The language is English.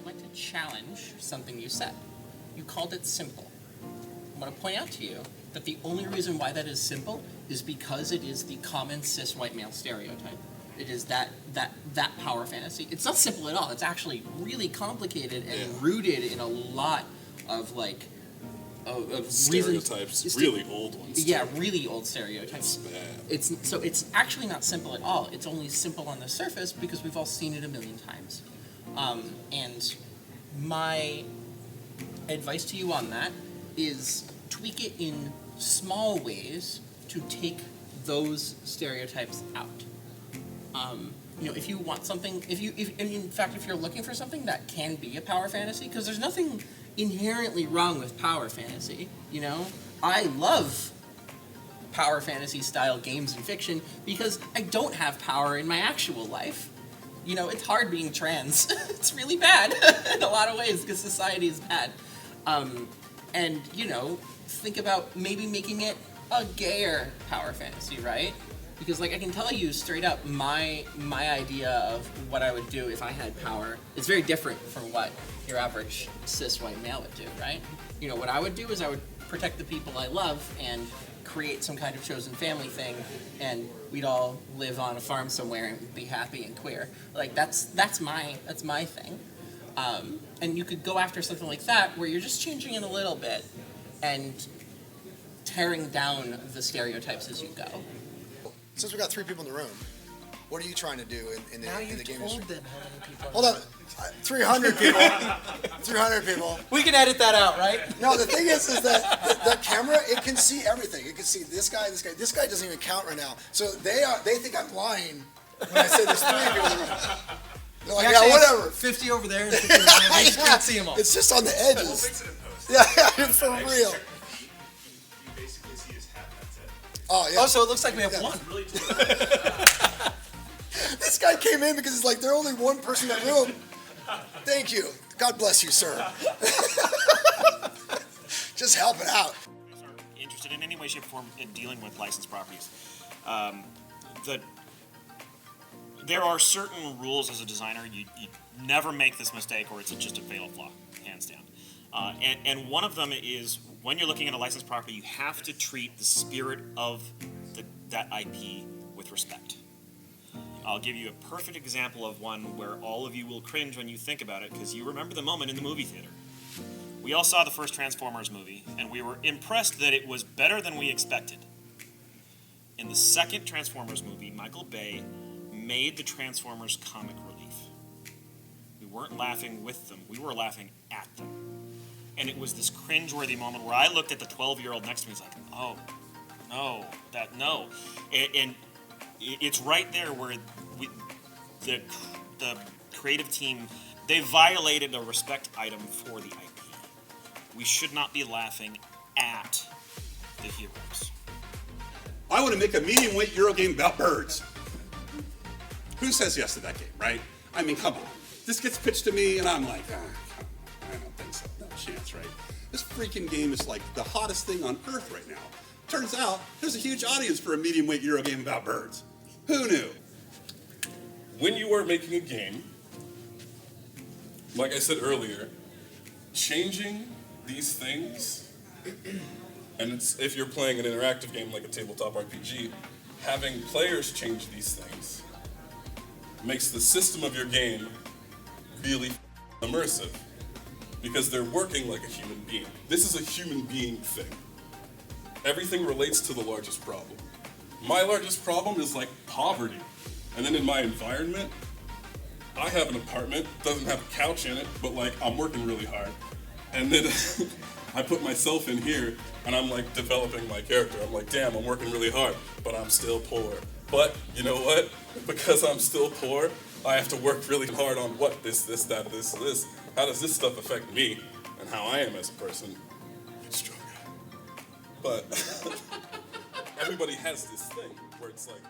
I'd like to challenge something you said. You called it simple. I want to point out to you that the only reason why that is simple is because it is the common cis white male stereotype. It is that power fantasy. It's not simple at all. It's actually really complicated and rooted in a lot of like of stereotypes, reasons. Really old ones. Yeah, really old stereotypes. It's bad. It's actually not simple at all. It's only simple on the surface because we've all seen it a million times. And my advice to you on that is tweak it in small ways to take those stereotypes out. If you want something, if you're looking for something that can be a power fantasy, because there's nothing inherently wrong with power fantasy, I love power fantasy style games and fiction because I don't have power in my actual life. It's hard being trans. It's really bad in a lot of ways because society is bad. Think about maybe making it a gayer power fantasy, right? Because I can tell you straight up, my idea of what I would do if I had power is very different from what your average cis white male would do, right? What I would do is I would protect the people I love and create some kind of chosen family thing, and we'd all live on a farm somewhere and be happy and queer. That's my thing. And you could go after something like that where you're just changing it a little bit and tearing down the stereotypes as you go. Since we got 3 people in the room, what are you trying to do in the game industry? Them how many people. Hold on, 300 people. 300 people. We can edit that out, right? No, the thing is that the camera, it can see everything. It can see this guy. This guy doesn't even count right now. So they think I'm lying when I say there's 3 people in the room. They're like, yeah, whatever. 50 over there and 50 over there. I just can't see them all. It's just on the edges. We'll fix it in post. Yeah, for real. You basically see his hat, that's it. Oh, yeah. Oh, so it looks like we have one. Really This guy came in because it's like there's only one person in that room. Thank you. God bless you, sir. Just helping out. Are interested in any way, shape, or form in dealing with licensed properties. There are certain rules as a designer. You never make this mistake, or it's just a fatal flaw, hands down. And one of them is when you're looking at a licensed property, you have to treat the spirit of that IP with respect. I'll give you a perfect example of one where all of you will cringe when you think about it because you remember the moment in the movie theater. We all saw the first Transformers movie, and we were impressed that it was better than we expected. In the second Transformers movie, Michael Bay made the Transformers comic relief. We weren't laughing with them, we were laughing at them. And it was this cringe-worthy moment where I looked at the 12-year-old next to me and was like, oh, no, no. And it's right there where the creative team, they violated a respect item for the IP. We should not be laughing at the heroes. I want to make a medium-weight Euro game about birds. Who says yes to that game, right? I mean, come on. This gets pitched to me, and I'm like, I don't think so. No chance, right? This freaking game is like the hottest thing on Earth right now. Turns out, there's a huge audience for a medium-weight Euro game about birds. Who knew? When you are making a game, like I said earlier, changing these things, and if you're playing an interactive game like a tabletop RPG, having players change these things makes the system of your game really immersive because they're working like a human being. This is a human being thing. Everything relates to the largest problem. My largest problem is like poverty. And then in my environment, I have an apartment, doesn't have a couch in it, but like I'm working really hard. And then I put myself in here and I'm like developing my character. I'm like, damn, I'm working really hard, but I'm still poor. But you know what? Because I'm still poor, I have to work really hard on what this, that, this. How does this stuff affect me and how I am as a person? It's stronger. But everybody has this thing where it's like,